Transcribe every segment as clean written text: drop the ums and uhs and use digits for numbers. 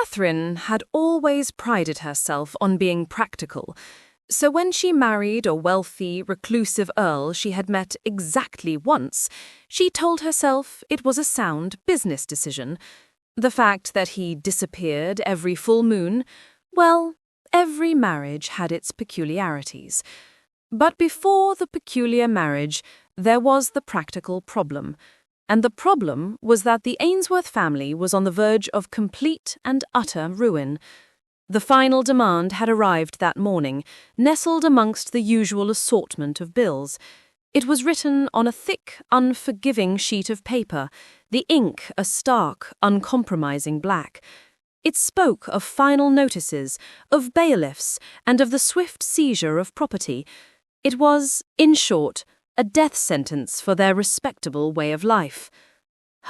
Catherine had always prided herself on being practical, so when she married a wealthy, reclusive earl she had met exactly once, she told herself it was a sound business decision. The fact that he disappeared every full moon, well, every marriage had its peculiarities. But before the peculiar marriage, there was the practical problem. And the problem was that the Ainsworth family was on the verge of complete and utter ruin. The final demand had arrived that morning, nestled amongst the usual assortment of bills. It was written on a thick, unforgiving sheet of paper, the ink a stark, uncompromising black. It spoke of final notices, of bailiffs, and of the swift seizure of property. It was, in short, a death sentence for their respectable way of life.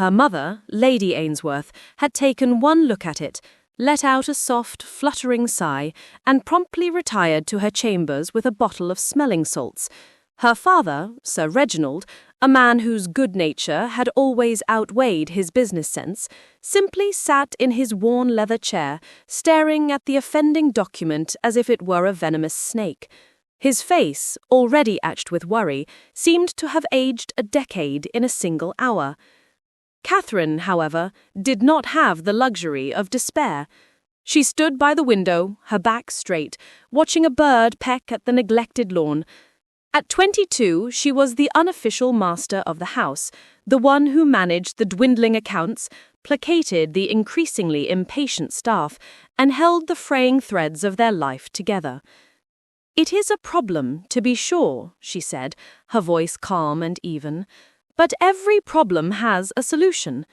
Her mother, Lady Ainsworth, had taken one look at it, let out a soft, fluttering sigh, and promptly retired to her chambers with a bottle of smelling salts. Her father, Sir Reginald, a man whose good nature had always outweighed his business sense, simply sat in his worn leather chair, staring at the offending document as if it were a venomous snake. His face, already etched with worry, seemed to have aged a decade in a single hour. Catherine, however, did not have the luxury of despair. She stood by the window, her back straight, watching a bird peck at the neglected lawn. At 22, she was the unofficial master of the house, the one who managed the dwindling accounts, placated the increasingly impatient staff, and held the fraying threads of their life together. "It is a problem, to be sure," she said, her voice calm and even, "but every problem has a solution."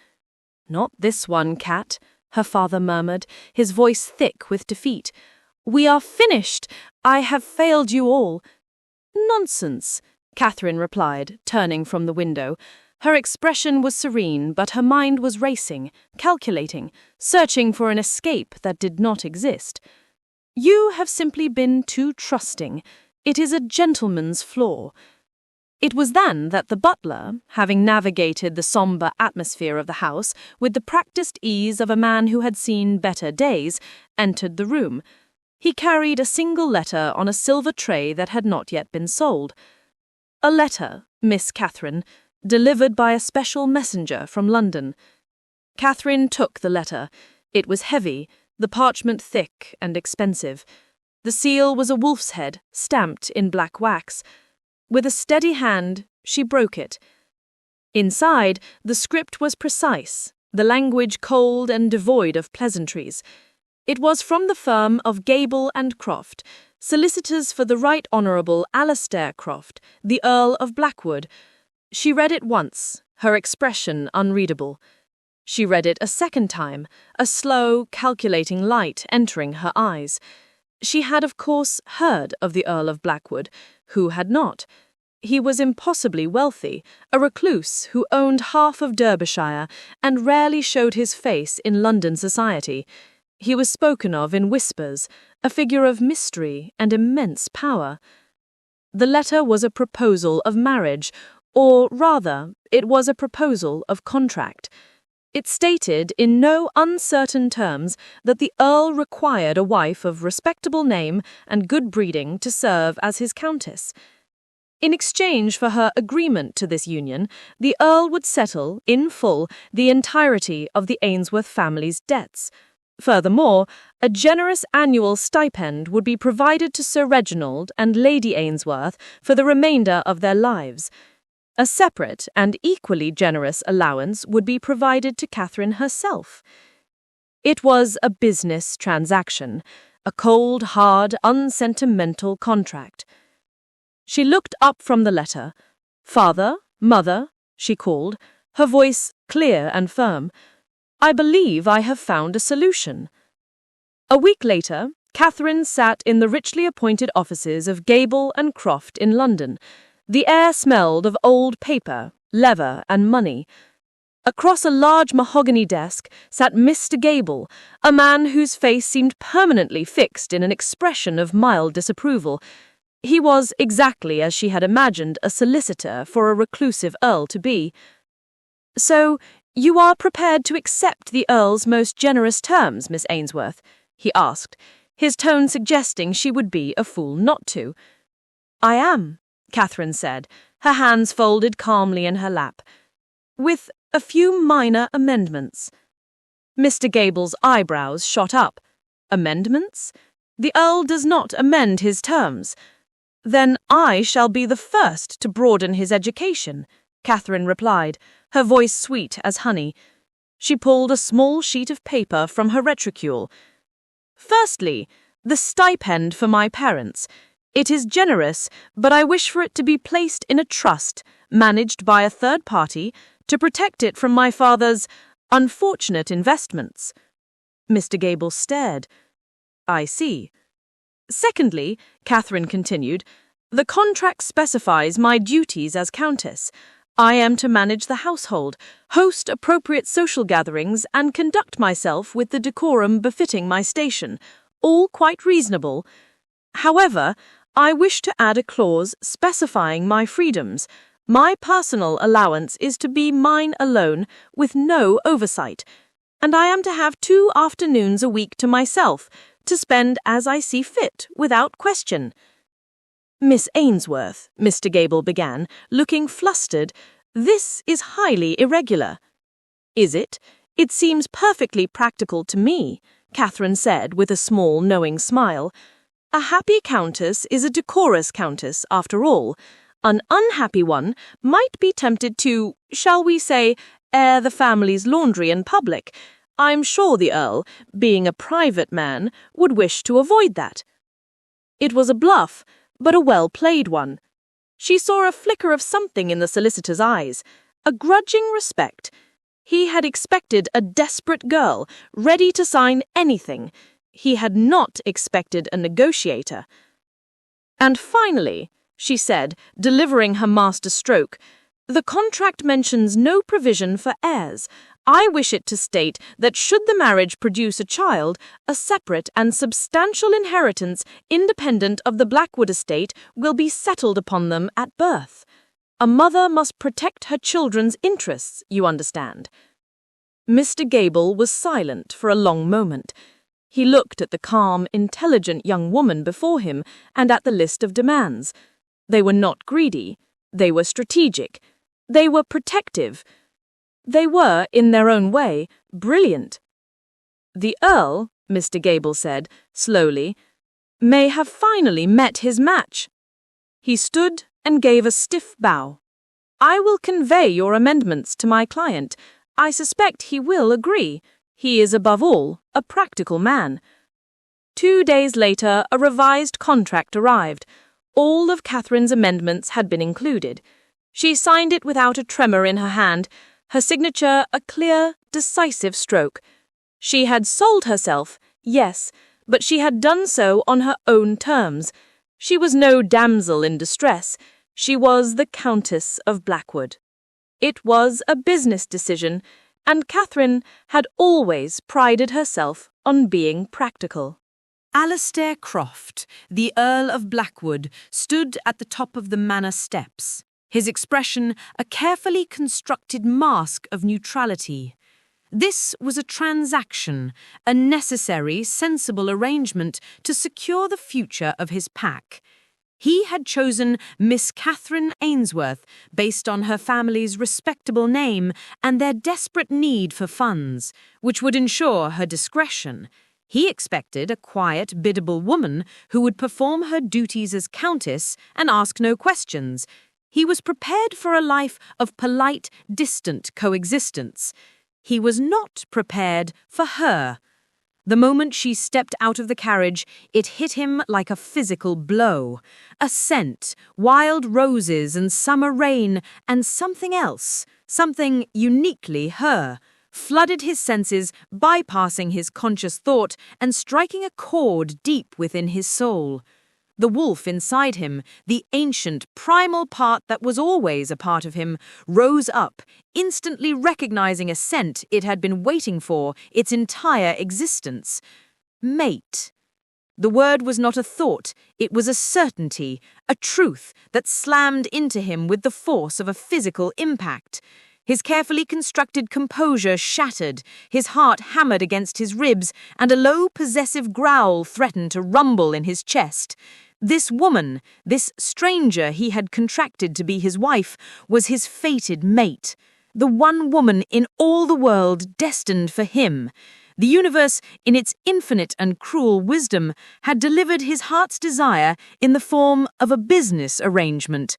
"Not this one, Cat," her father murmured, his voice thick with defeat. "We are finished. I have failed you all." "Nonsense," Catherine replied, turning from the window. Her expression was serene, but her mind was racing, calculating, searching for an escape that did not exist. "You have simply been too trusting. It is a gentleman's flaw." It was then that the butler, having navigated the sombre atmosphere of the house with the practiced ease of a man who had seen better days, entered the room. He carried a single letter on a silver tray that had not yet been sold. "A letter, Miss Catherine, delivered by a special messenger from London." Catherine took the letter. It was heavy, the parchment thick and expensive. The seal was a wolf's head, stamped in black wax. With a steady hand, she broke it. Inside, the script was precise, the language cold and devoid of pleasantries. It was from the firm of Gable and Croft, solicitors for the Right Honourable Alistair Croft, the Earl of Blackwood. She read it once, her expression unreadable. She read it a second time, a slow, calculating light entering her eyes. She had, of course, heard of the Earl of Blackwood. Who had not? He was impossibly wealthy, a recluse who owned half of Derbyshire and rarely showed his face in London society. He was spoken of in whispers, a figure of mystery and immense power. The letter was a proposal of marriage, or rather, it was a proposal of contract. It stated in no uncertain terms that the Earl required a wife of respectable name and good breeding to serve as his Countess. In exchange for her agreement to this union, the Earl would settle, in full, the entirety of the Ainsworth family's debts. Furthermore, a generous annual stipend would be provided to Sir Reginald and Lady Ainsworth for the remainder of their lives. A separate and equally generous allowance would be provided to Catherine herself. It was a business transaction, a cold, hard, unsentimental contract. She looked up from the letter. "Father, mother," she called, her voice clear and firm. "I believe I have found a solution." A week later, Catherine sat in the richly appointed offices of Gable and Croft in London. The air smelled of old paper, leather, and money. Across a large mahogany desk sat Mr. Gable, a man whose face seemed permanently fixed in an expression of mild disapproval. He was exactly as she had imagined a solicitor for a reclusive earl to be. "So, You are prepared to accept the Earl's most generous terms, Miss Ainsworth? He asked, his tone suggesting she would be a fool not to. I am, Catherine said, her hands folded calmly in her lap, with a few minor amendments. Mr. Gable's eyebrows shot up. Amendments? The Earl does not amend his terms. Then I shall be the first to broaden his education, Catherine replied, her voice sweet as honey. She pulled a small sheet of paper from her reticule. Firstly, the stipend for my parents. It is generous, but I wish for it to be placed in a trust, managed by a third party, to protect it from my father's unfortunate investments. Mr. Gable stared. I see. Secondly, Catherine continued, the contract specifies my duties as Countess. I am to manage the household, host appropriate social gatherings, and conduct myself with the decorum befitting my station, all quite reasonable. However, I wish to add a clause specifying my freedoms. My personal allowance is to be mine alone, with no oversight, and I am to have 2 afternoons a week to myself, to spend as I see fit, without question. Miss Ainsworth, Mr. Gable began, looking flustered, this is highly irregular. Is it? It seems perfectly practical to me, Catherine said with a small, knowing smile. A happy countess is a decorous countess, after all. An unhappy one might be tempted to, shall we say, air the family's laundry in public. I'm sure the Earl, being a private man, would wish to avoid that. It was a bluff, but a well-played one. She saw a flicker of something in the solicitor's eyes, a grudging respect. He had expected a desperate girl, ready to sign anything. He had not expected a negotiator. And finally, she said, delivering her master stroke, the contract mentions no provision for heirs. I wish it to state that should the marriage produce a child, a separate and substantial inheritance independent of the Blackwood estate will be settled upon them at birth. A mother must protect her children's interests, you understand. Mr. Gable was silent for a long moment. He looked at the calm, intelligent young woman before him and at the list of demands. They were not greedy. They were strategic. They were protective. They were, in their own way, brilliant. The Earl, Mr. Gable said, slowly, may have finally met his match. He stood and gave a stiff bow. I will convey your amendments to my client. I suspect he will agree. He is, above all, a practical man. 2 days later, a revised contract arrived. All of Catherine's amendments had been included. She signed it without a tremor in her hand, her signature a clear, decisive stroke. She had sold herself, yes, but she had done so on her own terms. She was no damsel in distress. She was the Countess of Blackwood. It was a business decision, and Catherine had always prided herself on being practical. Alistair Croft, the Earl of Blackwood, stood at the top of the manor steps, his expression a carefully constructed mask of neutrality. This was a transaction, a necessary, sensible arrangement to secure the future of his pack. He had chosen Miss Catherine Ainsworth based on her family's respectable name and their desperate need for funds, which would ensure her discretion. He expected a quiet, biddable woman who would perform her duties as Countess and ask no questions. He was prepared for a life of polite, distant coexistence. He was not prepared for her. The moment she stepped out of the carriage, it hit him like a physical blow. A scent, wild roses and summer rain, and something else, something uniquely her, flooded his senses, bypassing his conscious thought and striking a chord deep within his soul. The wolf inside him, the ancient, primal part that was always a part of him, rose up, instantly recognizing a scent it had been waiting for its entire existence. Mate. The word was not a thought, it was a certainty, a truth that slammed into him with the force of a physical impact. His carefully constructed composure shattered, his heart hammered against his ribs, and a low, possessive growl threatened to rumble in his chest. This woman, this stranger he had contracted to be his wife, was his fated mate. The one woman in all the world destined for him. The universe, in its infinite and cruel wisdom, had delivered his heart's desire in the form of a business arrangement.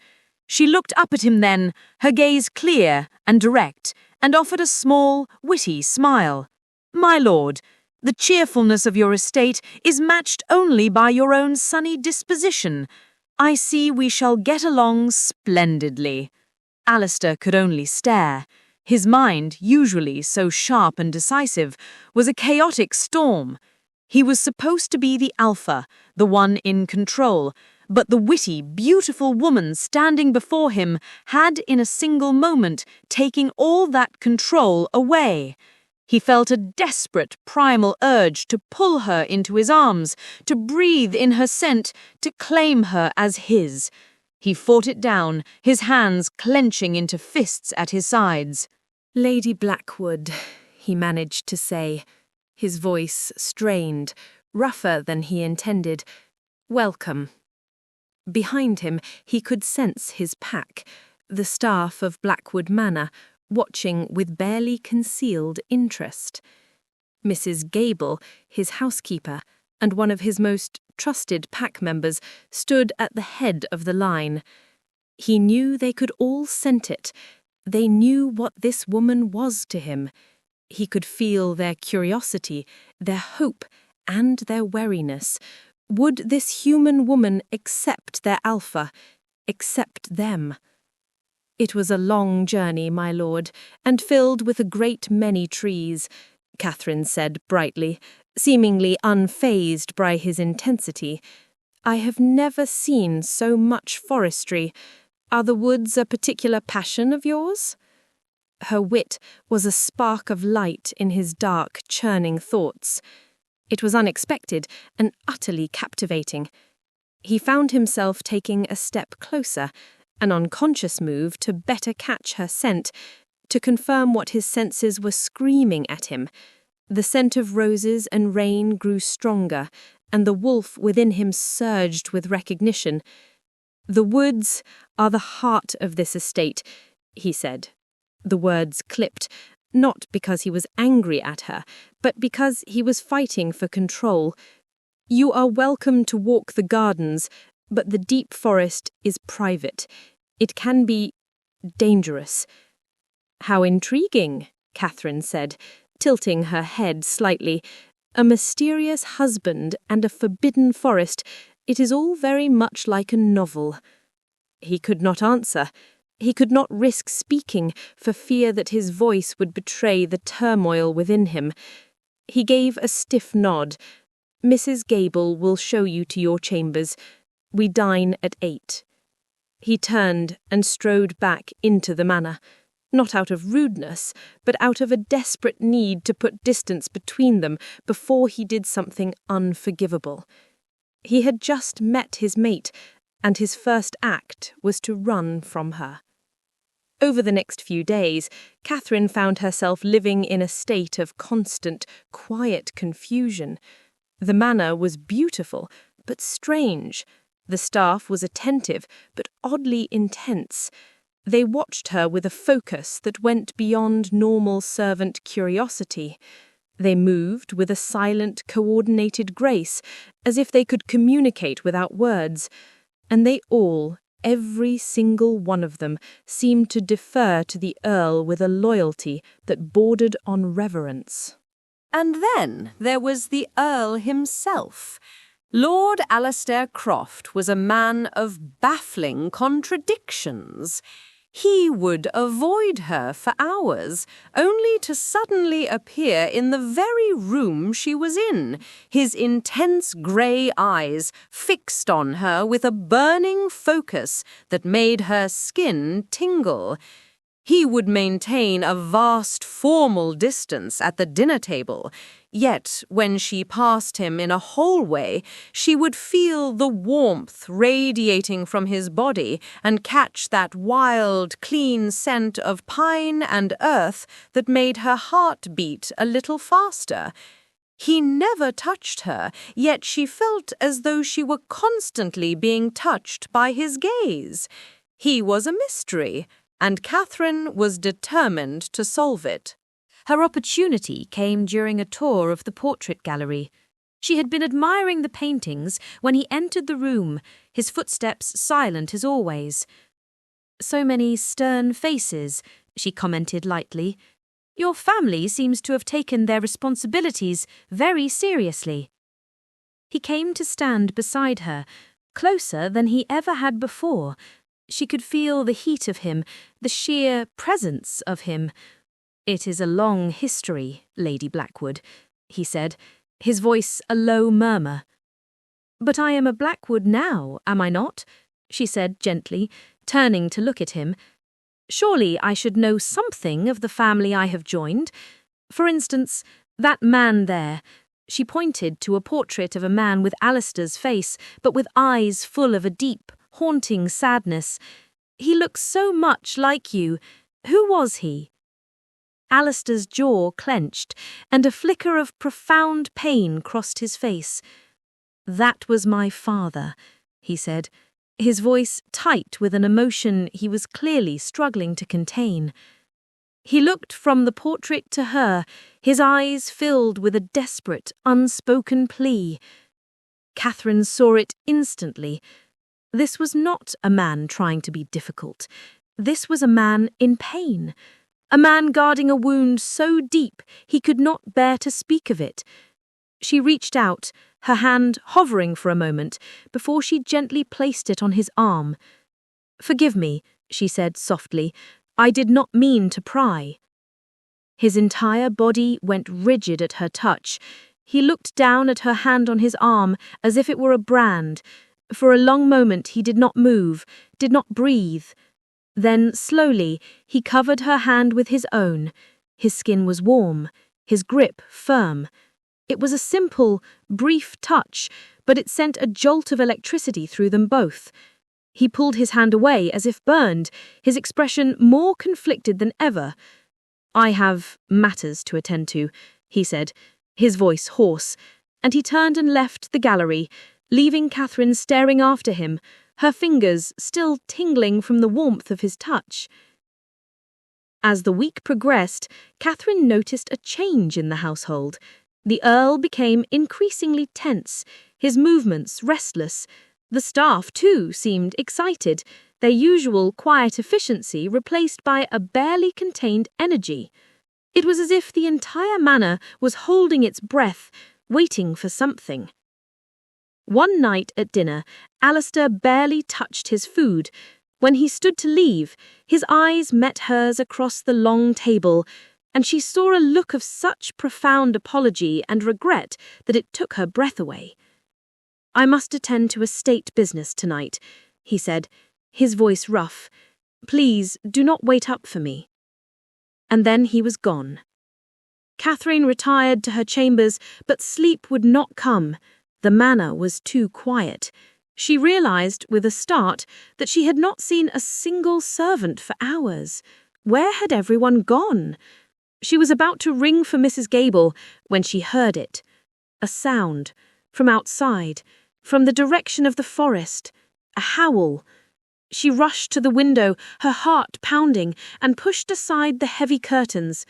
She looked up at him then, her gaze clear and direct, and offered a small, witty smile. "My lord, the cheerfulness of your estate is matched only by your own sunny disposition. I see we shall get along splendidly." Alistair could only stare. His mind, usually so sharp and decisive, was a chaotic storm. He was supposed to be the alpha, the one in control, but the witty, beautiful woman standing before him had in a single moment taken all that control away. He felt a desperate, primal urge to pull her into his arms, to breathe in her scent, to claim her as his. He fought it down, his hands clenching into fists at his sides. "Lady Blackwood," he managed to say, his voice strained, rougher than he intended. "Welcome." Behind him, he could sense his pack, the staff of Blackwood Manor, watching with barely concealed interest. Mrs. Gable, his housekeeper, and one of his most trusted pack members, stood at the head of the line. He knew they could all scent it. They knew what this woman was to him. He could feel their curiosity, their hope, and their wariness. Would this human woman accept their alpha, accept them? "It was a long journey, my lord, and filled with a great many trees," Catherine said brightly, seemingly unfazed by his intensity. "I have never seen so much forestry. Are the woods a particular passion of yours?" Her wit was a spark of light in his dark, churning thoughts. It was unexpected and utterly captivating. He found himself taking a step closer, an unconscious move to better catch her scent, to confirm what his senses were screaming at him. The scent of roses and rain grew stronger, and the wolf within him surged with recognition. "The woods are the heart of this estate," he said. The words clipped, not because he was angry at her, but because he was fighting for control. "You are welcome to walk the gardens, but the deep forest is private. It can be dangerous." "How intriguing," Catherine said, tilting her head slightly. "A mysterious husband and a forbidden forest. It is all very much like a novel." He could not answer. He could not risk speaking for fear that his voice would betray the turmoil within him. He gave a stiff nod. "Mrs. Gable will show you to your chambers. We dine at 8. He turned and strode back into the manor, not out of rudeness, but out of a desperate need to put distance between them before he did something unforgivable. He had just met his mate, and his first act was to run from her. Over the next few days, Catherine found herself living in a state of constant, quiet confusion. The manor was beautiful, but strange. The staff was attentive, but oddly intense. They watched her with a focus that went beyond normal servant curiosity. They moved with a silent, coordinated grace, as if they could communicate without words. And they all, every single one of them, seemed to defer to the Earl with a loyalty that bordered on reverence. And then there was the Earl himself. Lord Alistair Croft was a man of baffling contradictions. He would avoid her for hours, only to suddenly appear in the very room she was in, his intense grey eyes fixed on her with a burning focus that made her skin tingle. He would maintain a vast formal distance at the dinner table, yet when she passed him in a hallway, she would feel the warmth radiating from his body and catch that wild, clean scent of pine and earth that made her heart beat a little faster. He never touched her, yet she felt as though she were constantly being touched by his gaze. He was a mystery, and Catherine was determined to solve it. Her opportunity came during a tour of the portrait gallery. She had been admiring the paintings when he entered the room, his footsteps silent as always. "So many stern faces," she commented lightly. "Your family seems to have taken their responsibilities very seriously." He came to stand beside her, closer than he ever had before. She could feel the heat of him, the sheer presence of him. "It is a long history, Lady Blackwood," he said, his voice a low murmur. "But I am a Blackwood now, am I not?" she said gently, turning to look at him. "Surely I should know something of the family I have joined. For instance, that man there." She pointed to a portrait of a man with Alistair's face, but with eyes full of a deep, haunting sadness. "He looks so much like you. Who was he?" Alistair's jaw clenched, and a flicker of profound pain crossed his face. "That was my father," he said, his voice tight with an emotion he was clearly struggling to contain. He looked from the portrait to her, his eyes filled with a desperate, unspoken plea. Catherine saw it instantly. This was not a man trying to be difficult. This was a man in pain. A man guarding a wound so deep he could not bear to speak of it. She reached out, her hand hovering for a moment, before she gently placed it on his arm. "Forgive me," she said softly. "I did not mean to pry." His entire body went rigid at her touch. He looked down at her hand on his arm as if it were a brand. For a long moment he did not move, did not breathe. Then, slowly, he covered her hand with his own. His skin was warm, his grip firm. It was a simple, brief touch, but it sent a jolt of electricity through them both. He pulled his hand away as if burned, his expression more conflicted than ever. "I have matters to attend to," he said, his voice hoarse, and he turned and left the gallery, leaving Catherine staring after him, her fingers still tingling from the warmth of his touch. As the week progressed, Catherine noticed a change in the household. The Earl became increasingly tense, his movements restless. The staff, too, seemed excited, their usual quiet efficiency replaced by a barely contained energy. It was as if the entire manor was holding its breath, waiting for something. One night at dinner, Alistair barely touched his food. When he stood to leave, his eyes met hers across the long table, and she saw a look of such profound apology and regret that it took her breath away. "I must attend to a state business tonight," he said, his voice rough. "Please do not wait up for me." And then he was gone. Catherine retired to her chambers, but sleep would not come. The manor was too quiet. She realized, with a start, that she had not seen a single servant for hours. Where had everyone gone? She was about to ring for Mrs. Gable when she heard it. A sound, from outside, from the direction of the forest. A howl. She rushed to the window, her heart pounding, and pushed aside the heavy curtains.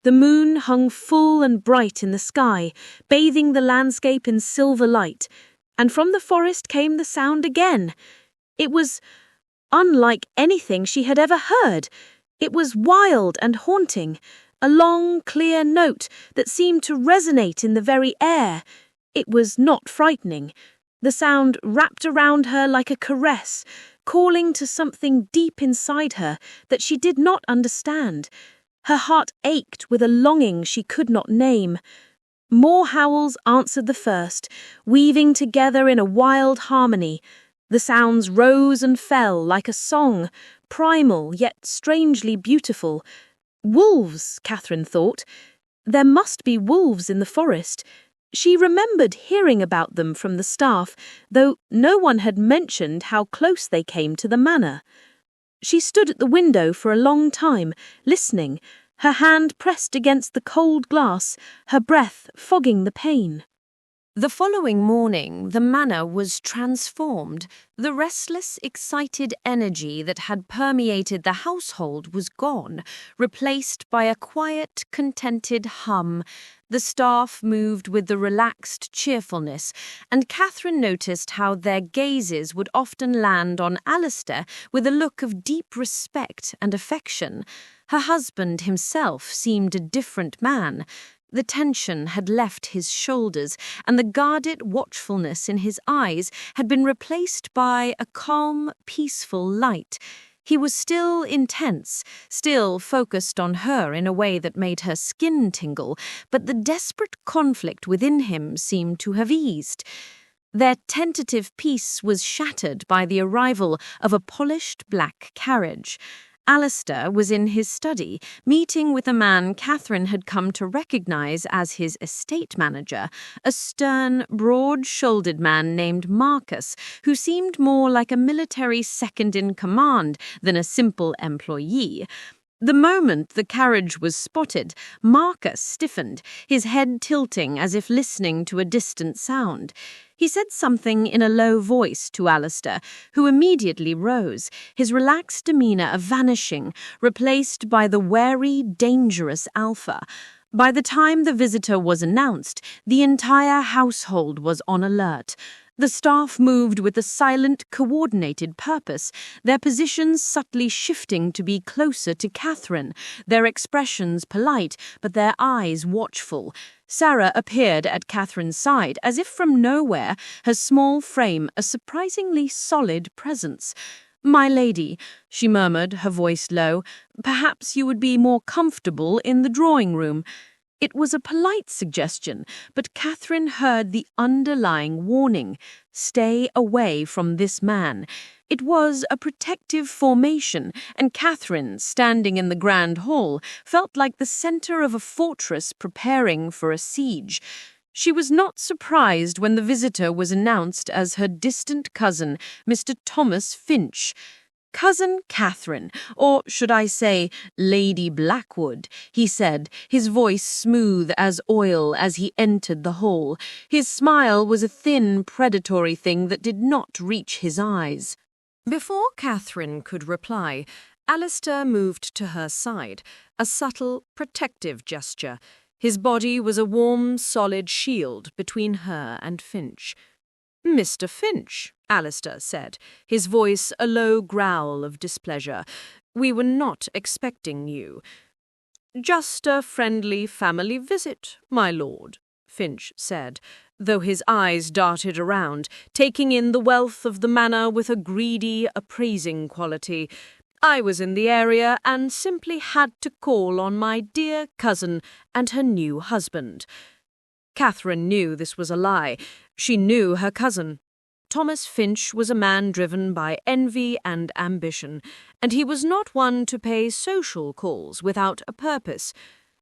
The moon hung full and bright in the sky, bathing the landscape in silver light, and from the forest came the sound again. It was unlike anything she had ever heard. It was wild and haunting, a long, clear note that seemed to resonate in the very air. It was not frightening. The sound wrapped around her like a caress, calling to something deep inside her that she did not understand. Her heart ached with a longing she could not name. More howls answered the first, weaving together in a wild harmony. The sounds rose and fell like a song, primal yet strangely beautiful. Wolves, Catherine thought. There must be wolves in the forest. She remembered hearing about them from the staff, though no one had mentioned how close they came to the manor. She stood at the window for a long time, listening, her hand pressed against the cold glass, her breath fogging the pain. The following morning, the manor was transformed. The restless, excited energy that had permeated the household was gone, replaced by a quiet, contented hum. The staff moved with the relaxed cheerfulness, and Catherine noticed how their gazes would often land on Alistair with a look of deep respect and affection. Her husband himself seemed a different man. The tension had left his shoulders, and the guarded watchfulness in his eyes had been replaced by a calm, peaceful light. He was still intense, still focused on her in a way that made her skin tingle, but the desperate conflict within him seemed to have eased. Their tentative peace was shattered by the arrival of a polished black carriage. Alistair was in his study, meeting with a man Catherine had come to recognise as his estate manager, a stern, broad-shouldered man named Marcus, who seemed more like a military second-in-command than a simple employee. The moment the carriage was spotted, Marcus stiffened, his head tilting as if listening to a distant sound. He said something in a low voice to Alistair, who immediately rose, his relaxed demeanour vanishing, replaced by the wary, dangerous Alpha. By the time the visitor was announced, the entire household was on alert. The staff moved with a silent, coordinated purpose, their positions subtly shifting to be closer to Catherine, their expressions polite, but their eyes watchful. Sarah appeared at Catherine's side, as if from nowhere, her small frame a surprisingly solid presence. "My lady," she murmured, her voice low, "perhaps you would be more comfortable in the drawing-room." It was a polite suggestion, but Catherine heard the underlying warning: stay away from this man. It was a protective formation, and Catherine, standing in the grand hall, felt like the centre of a fortress preparing for a siege. She was not surprised when the visitor was announced as her distant cousin, Mr. Thomas Finch. "Cousin Catherine, or should I say, Lady Blackwood," he said, his voice smooth as oil as he entered the hall. His smile was a thin, predatory thing that did not reach his eyes. Before Catherine could reply, Alistair moved to her side, a subtle, protective gesture. His body was a warm, solid shield between her and Finch. "Mr. Finch," Alistair said, his voice a low growl of displeasure, "we were not expecting you." "Just a friendly family visit, my lord," Finch said, though his eyes darted around, taking in the wealth of the manor with a greedy, appraising quality. "I was in the area and simply had to call on my dear cousin and her new husband." Catherine knew this was a lie. She knew her cousin. Thomas Finch was a man driven by envy and ambition, and he was not one to pay social calls without a purpose.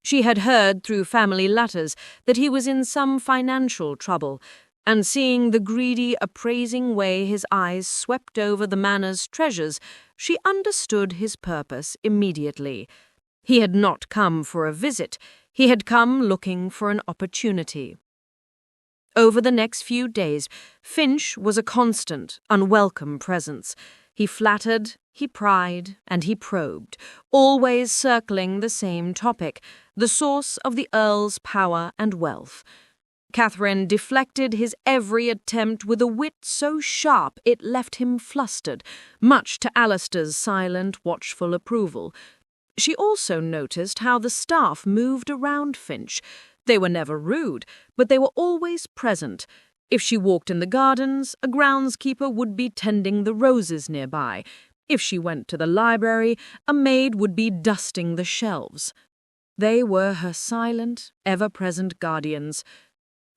She had heard through family letters that he was in some financial trouble, and seeing the greedy, appraising way his eyes swept over the manor's treasures, she understood his purpose immediately. He had not come for a visit. He had come looking for an opportunity. Over the next few days, Finch was a constant, unwelcome presence. He flattered, he pried, and he probed, always circling the same topic, the source of the Earl's power and wealth. Catherine deflected his every attempt with a wit so sharp it left him flustered, much to Alistair's silent, watchful approval. She also noticed how the staff moved around Finch. They were never rude, but they were always present. If she walked in the gardens, a groundskeeper would be tending the roses nearby. If she went to the library, a maid would be dusting the shelves. They were her silent, ever-present guardians.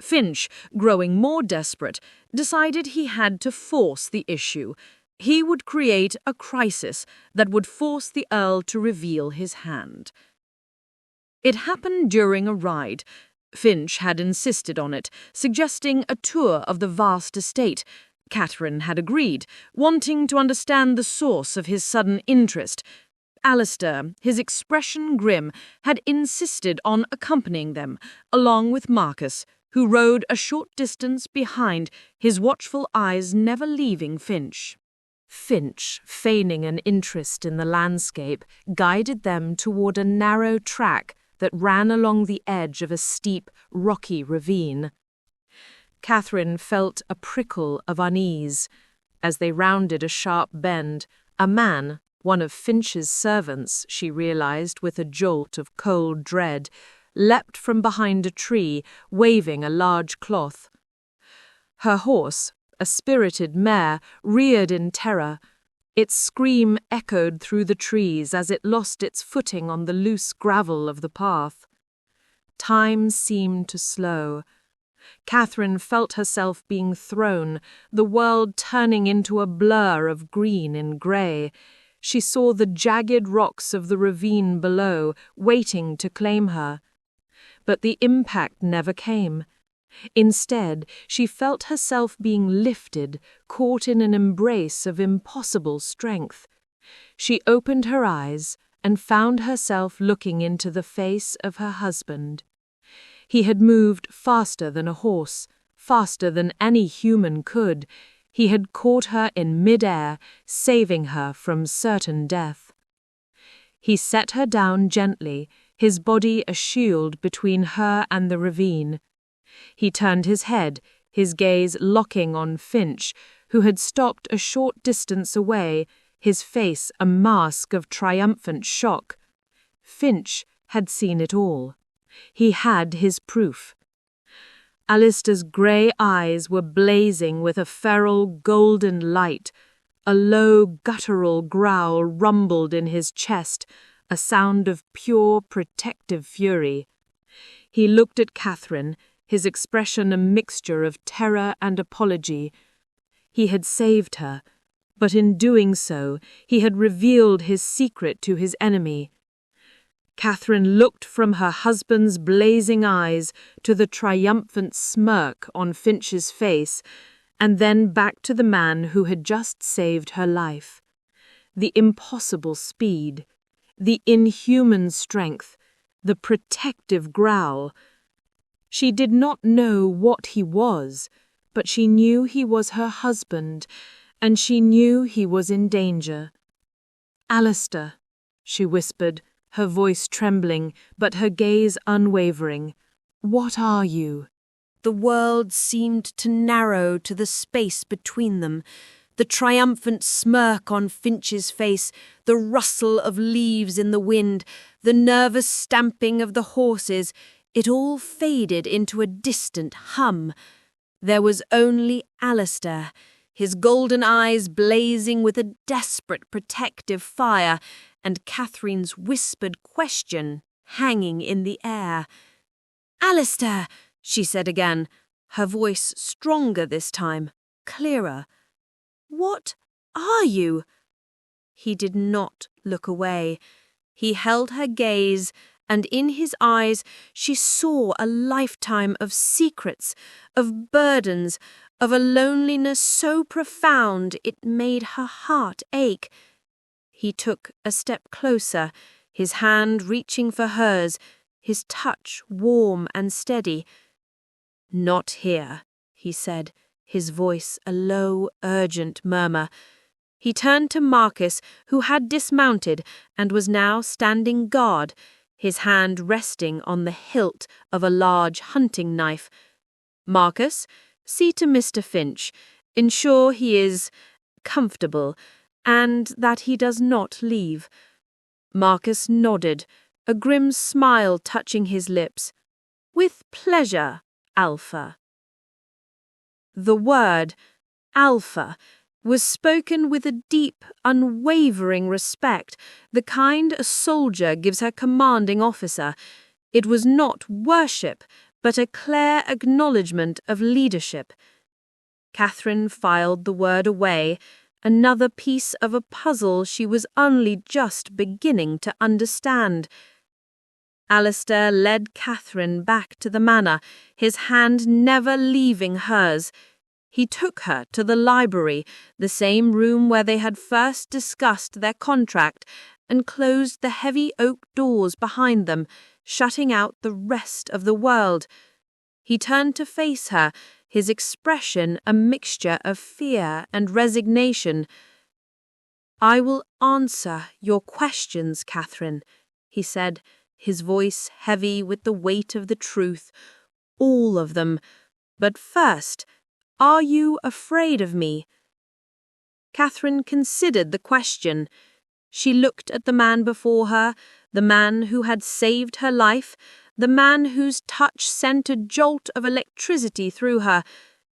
Finch, growing more desperate, decided he had to force the issue. He would create a crisis that would force the Earl to reveal his hand. It happened during a ride. Finch had insisted on it, suggesting a tour of the vast estate. Catherine had agreed, wanting to understand the source of his sudden interest. Alistair, his expression grim, had insisted on accompanying them, along with Marcus, who rode a short distance behind, his watchful eyes never leaving Finch. Finch, feigning an interest in the landscape, guided them toward a narrow track that ran along the edge of a steep, rocky ravine. Catherine felt a prickle of unease. As they rounded a sharp bend, a man, one of Finch's servants, she realized with a jolt of cold dread, leapt from behind a tree, waving a large cloth. Her horse, a spirited mare, reared in terror. Its scream echoed through the trees as it lost its footing on the loose gravel of the path. Time seemed to slow. Catherine felt herself being thrown, the world turning into a blur of green and grey. She saw the jagged rocks of the ravine below, waiting to claim her. But the impact never came. Instead, she felt herself being lifted, caught in an embrace of impossible strength. She opened her eyes and found herself looking into the face of her husband. He had moved faster than a horse, faster than any human could. He had caught her in mid-air, saving her from certain death. He set her down gently, his body a shield between her and the ravine. He turned his head, his gaze locking on Finch, who had stopped a short distance away, his face a mask of triumphant shock. Finch had seen it all. He had his proof. Alistair's grey eyes were blazing with a feral golden light. A low guttural growl rumbled in his chest, a sound of pure protective fury. He looked at Catherine, his expression a mixture of terror and apology. He had saved her, but in doing so, he had revealed his secret to his enemy. Catherine looked from her husband's blazing eyes to the triumphant smirk on Finch's face, and then back to the man who had just saved her life. The impossible speed, the inhuman strength, the protective growl. She did not know what he was, but she knew he was her husband, and she knew he was in danger. "Alistair," she whispered, her voice trembling, but her gaze unwavering. "What are you?" The world seemed to narrow to the space between them. The triumphant smirk on Finch's face, the rustle of leaves in the wind, the nervous stamping of the horses, it all faded into a distant hum. There was only Alistair, his golden eyes blazing with a desperate protective fire, and Catherine's whispered question hanging in the air. "Alistair," she said again, her voice stronger this time, clearer. "What are you?" He did not look away. He held her gaze, and in his eyes she saw a lifetime of secrets, of burdens, of a loneliness so profound it made her heart ache. He took a step closer, his hand reaching for hers, his touch warm and steady. "Not here," he said, his voice a low, urgent murmur. He turned to Marcus, who had dismounted and was now standing guard, his hand resting on the hilt of a large hunting knife. "Marcus, see to Mr. Finch. Ensure he is comfortable, and that he does not leave." Marcus nodded, a grim smile touching his lips. "With pleasure, Alpha." The word, Alpha, was spoken with a deep, unwavering respect, the kind a soldier gives her commanding officer. It was not worship, but a clear acknowledgement of leadership. Catherine filed the word away, another piece of a puzzle she was only just beginning to understand. Alistair led Catherine back to the manor, his hand never leaving hers. He took her to the library, the same room where they had first discussed their contract, and closed the heavy oak doors behind them, shutting out the rest of the world. He turned to face her, his expression a mixture of fear and resignation. "I will answer your questions, Catherine," he said, his voice heavy with the weight of the truth. "All of them. But first, are you afraid of me?" Catherine considered the question. She looked at the man before her, the man who had saved her life, the man whose touch sent a jolt of electricity through her.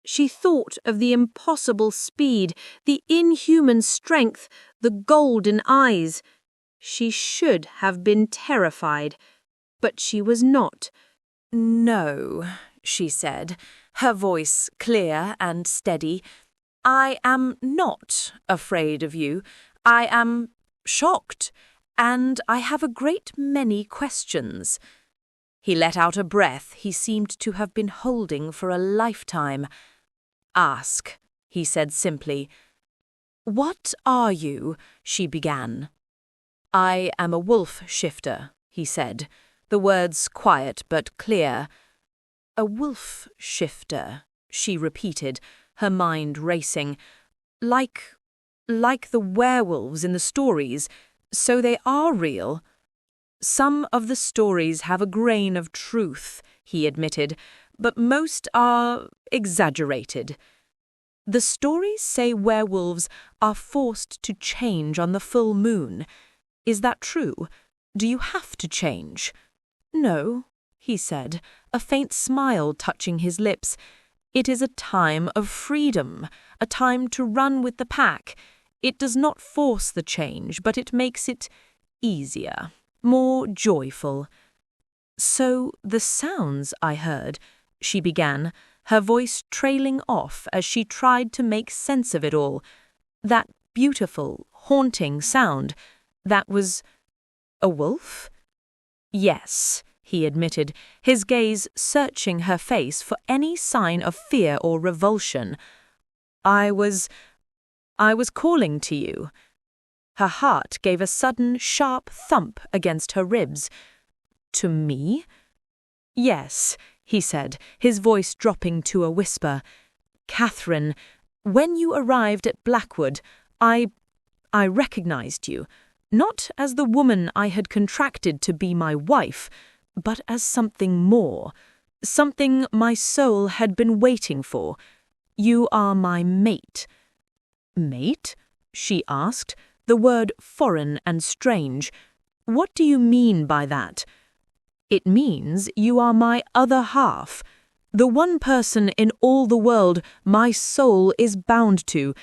She thought of the impossible speed, the inhuman strength, the golden eyes. She should have been terrified, but she was not. "No," she said, her voice clear and steady. "I am not afraid of you. I am shocked, and I have a great many questions." He let out a breath he seemed to have been holding for a lifetime. "Ask," he said simply. "What are you?" she began. "I am a wolf shifter," he said, the words quiet but clear. "A wolf shifter," she repeated, her mind racing. Like the werewolves in the stories, so they are real." "Some of the stories have a grain of truth," he admitted, "but most are exaggerated. The stories say werewolves are forced to change on the full moon. Is that true? Do you have to change?" "No," he said, a faint smile touching his lips. "It is a time of freedom, a time to run with the pack. It does not force the change, but it makes it easier, more joyful." "So the sounds I heard," she began, her voice trailing off as she tried to make sense of it all. "That beautiful, haunting sound, that was a wolf?" "Yes," he admitted, his gaze searching her face for any sign of fear or revulsion. I was calling to you." Her heart gave a sudden, sharp thump against her ribs. "To me?" "Yes," he said, his voice dropping to a whisper. "Catherine, when you arrived at Blackwood, I recognized you, not as the woman I had contracted to be my wife, but as something more, something my soul had been waiting for. You are my mate." "Mate?" she asked, the word foreign and strange. "What do you mean by that?" "It means you are my other half, the one person in all the world my soul is bound to.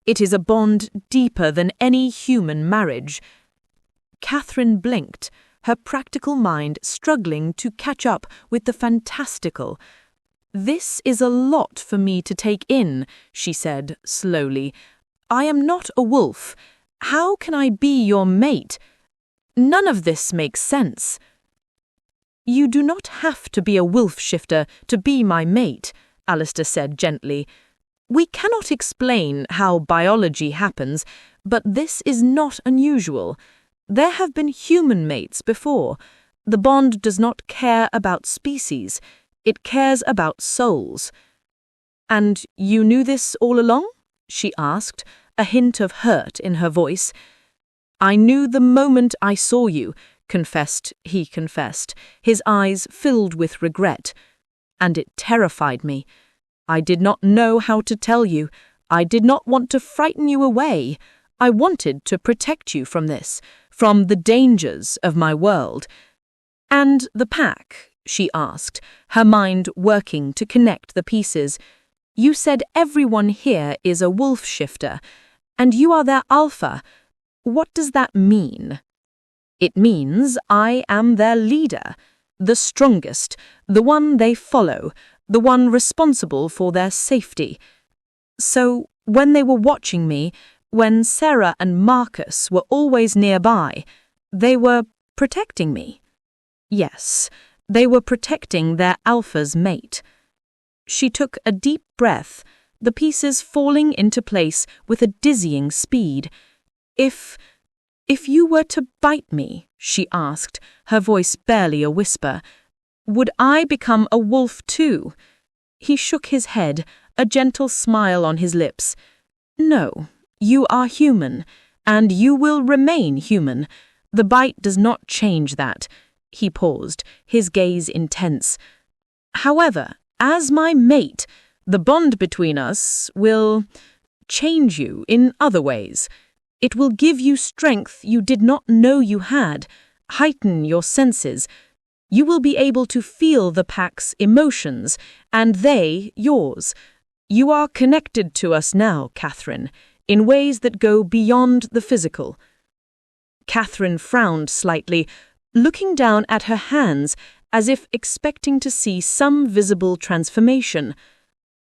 It is a bond deeper than any human marriage." Catherine blinked, her practical mind struggling to catch up with the fantastical. "This is a lot for me to take in," she said slowly. "I am not a wolf. How can I be your mate? None of this makes sense." "You do not have to be a wolf shifter to be my mate," Alistair said gently. "We cannot explain how biology happens, but this is not unusual. There have been human mates before. The bond does not care about species. It cares about souls." "And you knew this all along?" she asked, a hint of hurt in her voice. "I knew the moment I saw you," he confessed, his eyes filled with regret. "And it terrified me. I did not know how to tell you. I did not want to frighten you away. I wanted to protect you from this, from the dangers of my world." "And the pack?" she asked, her mind working to connect the pieces. "You said everyone here is a wolf shifter, and you are their alpha. What does that mean?" "It means I am their leader." the strongest, the one they follow, the one responsible for their safety. So, when they were watching me, when Sarah and Marcus were always nearby, they were protecting me. Yes, they were protecting their alpha's mate. She took a deep breath, the pieces falling into place with a dizzying speed. If you were to bite me, she asked, her voice barely a whisper, would I become a wolf too? He shook his head, a gentle smile on his lips. No, you are human, and you will remain human. The bite does not change that. He paused, his gaze intense. However, as my mate, the bond between us will change you in other ways. It will give you strength you did not know you had, heighten your senses. You will be able to feel the pack's emotions, and they yours. You are connected to us now, Catherine, in ways that go beyond the physical. Catherine frowned slightly, looking down at her hands as if expecting to see some visible transformation.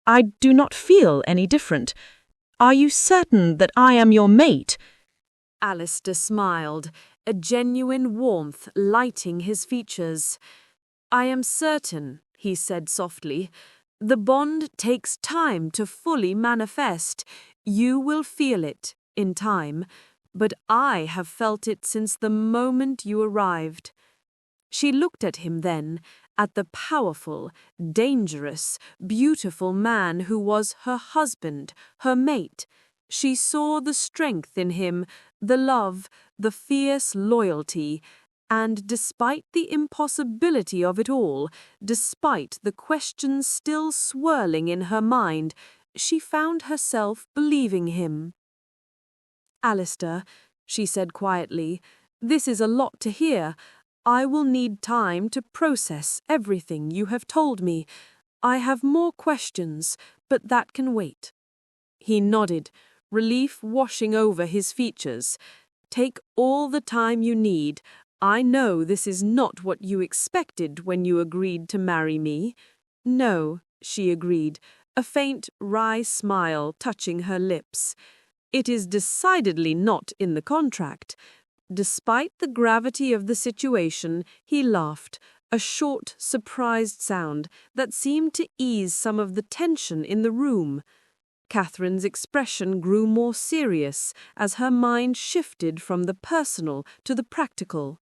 I do not feel any different. Are you certain that I am your mate? Alistair smiled, a genuine warmth lighting his features. I am certain, he said softly. The bond takes time to fully manifest. You will feel it in time, but I have felt it since the moment you arrived. She looked at him then, at the powerful, dangerous, beautiful man who was her husband, her mate. She saw the strength in him, the love, the fierce loyalty, and despite the impossibility of it all, despite the questions still swirling in her mind, she found herself believing him. Alistair, she said quietly, this is a lot to hear. I will need time to process everything you have told me. I have more questions, but that can wait. He nodded, relief washing over his features. Take all the time you need. I know this is not what you expected when you agreed to marry me. No, she agreed, a faint, wry smile touching her lips. It is decidedly not in the contract. Despite the gravity of the situation, he laughed, a short, surprised sound that seemed to ease some of the tension in the room. Catherine's expression grew more serious as her mind shifted from the personal to the practical.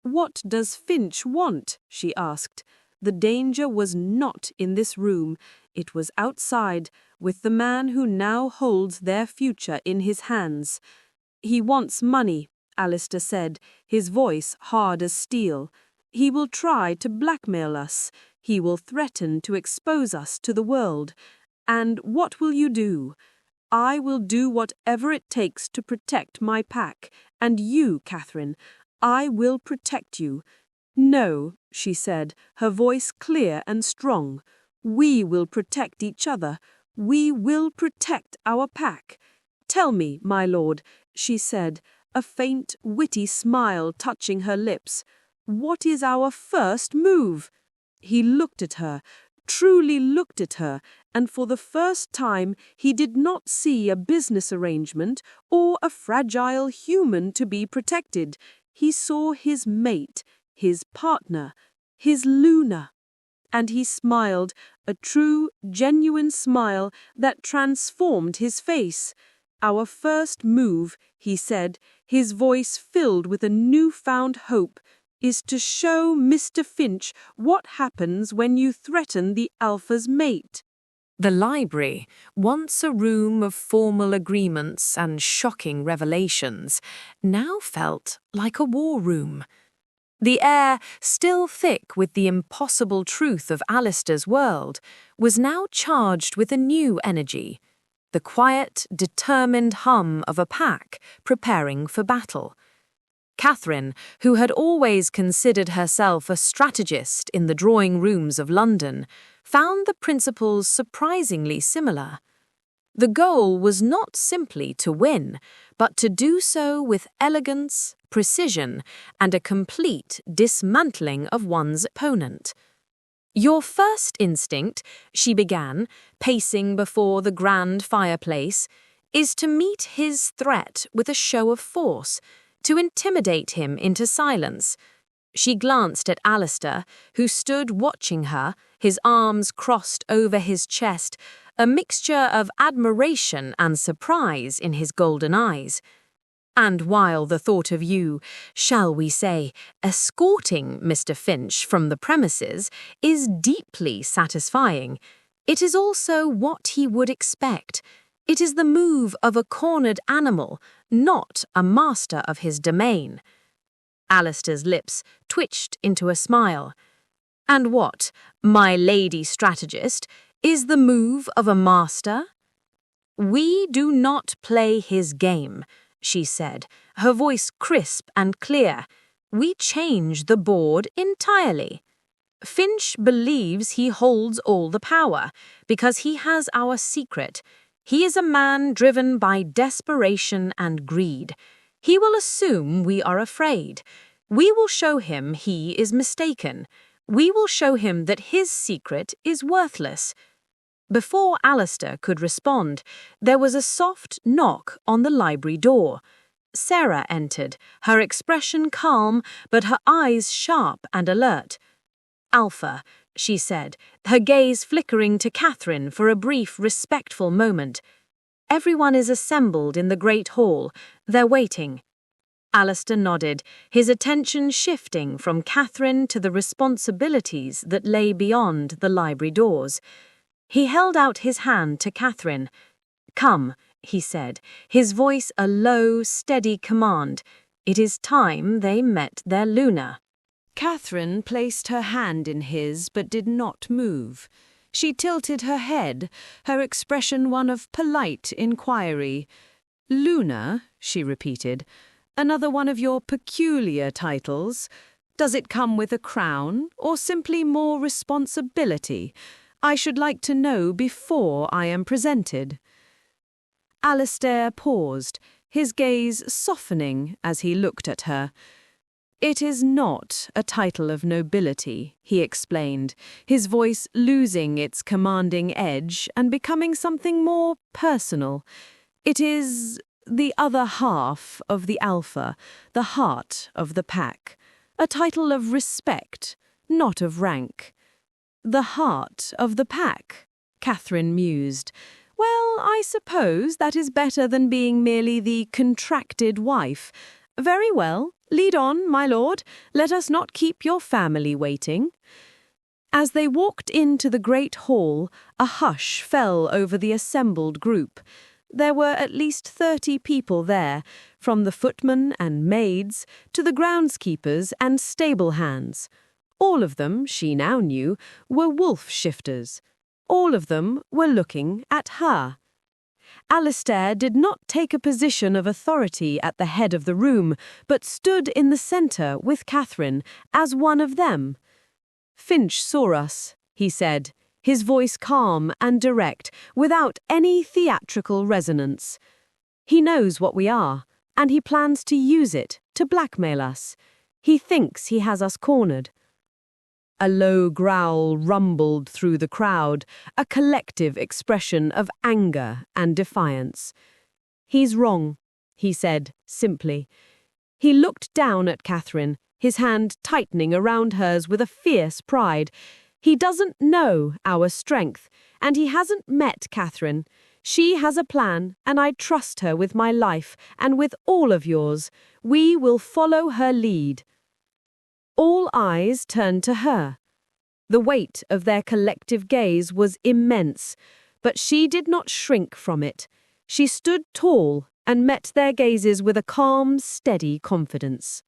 What does Finch want? She asked. The danger was not in this room. It was outside, with the man who now holds their future in his hands. He wants money, Alistair said, his voice hard as steel. He will try to blackmail us. He will threaten to expose us to the world. And what will you do? I will do whatever it takes to protect my pack. And you, Catherine, I will protect you. No, she said, her voice clear and strong. We will protect each other. We will protect our pack. Tell me, my lord, she said, a faint, witty smile touching her lips. What is our first move? He looked at her, truly looked at her, and for the first time he did not see a business arrangement or a fragile human to be protected. He saw his mate, his partner, his Luna. And he smiled, a true, genuine smile that transformed his face. Our first move, he said, his voice filled with a newfound hope, is to show Mr. Finch what happens when you threaten the Alpha's mate. The library, once a room of formal agreements and shocking revelations, now felt like a war room. The air, still thick with the impossible truth of Alistair's world, was now charged with a new energy, the quiet, determined hum of a pack preparing for battle. Catherine, who had always considered herself a strategist in the drawing rooms of London, found the principles surprisingly similar. The goal was not simply to win, but to do so with elegance, precision, and a complete dismantling of one's opponent. "Your first instinct," she began, pacing before the grand fireplace, "is to meet his threat with a show of force, to intimidate him into silence." She glanced at Alistair, who stood watching her, his arms crossed over his chest, a mixture of admiration and surprise in his golden eyes. "And while the thought of you, shall we say, escorting Mr. Finch from the premises is deeply satisfying, it is also what he would expect. It is the move of a cornered animal, not a master of his domain." Alistair's lips twitched into a smile. "And what, my lady strategist, is the move of a master?" "We do not play his game," she said, her voice crisp and clear. "We change the board entirely. Finch believes he holds all the power, because he has our secret. He is a man driven by desperation and greed. He will assume we are afraid. We will show him he is mistaken. We will show him that his secret is worthless." Before Alistair could respond, there was a soft knock on the library door. Sarah entered, her expression calm, but her eyes sharp and alert. "Alpha," she said, her gaze flickering to Catherine for a brief, respectful moment. "Everyone is assembled in the great hall. They're waiting." Alistair nodded, his attention shifting from Catherine to the responsibilities that lay beyond the library doors. He held out his hand to Catherine. "Come," he said, his voice a low, steady command. "It is time they met their Luna." Catherine placed her hand in his but did not move. She tilted her head, her expression one of polite inquiry. "Luna," she repeated, "another one of your peculiar titles. Does it come with a crown, or simply more responsibility? I should like to know before I am presented." Alistair paused, his gaze softening as he looked at her. "It is not a title of nobility," he explained, his voice losing its commanding edge and becoming something more personal. "It is the other half of the alpha, the heart of the pack. A title of respect, not of rank." "The heart of the pack," Catherine mused. "Well, I suppose that is better than being merely the contracted wife. Very well, lead on, my lord. Let us not keep your family waiting." As they walked into the great hall, a hush fell over the assembled group. There were at least 30 people there, from the footmen and maids to the groundskeepers and stable hands. All of them, she now knew, were wolf shifters. All of them were looking at her. Alistair did not take a position of authority at the head of the room, but stood in the centre with Catherine, as one of them. "Finch saw us," he said, his voice calm and direct, without any theatrical resonance. "He knows what we are, and he plans to use it to blackmail us. He thinks he has us cornered." A low growl rumbled through the crowd, a collective expression of anger and defiance. "He's wrong," he said, simply. He looked down at Catherine, his hand tightening around hers with a fierce pride. "He doesn't know our strength, and he hasn't met Catherine. She has a plan, and I trust her with my life, and with all of yours. We will follow her lead." All eyes turned to her. The weight of their collective gaze was immense, but she did not shrink from it. She stood tall and met their gazes with a calm, steady confidence.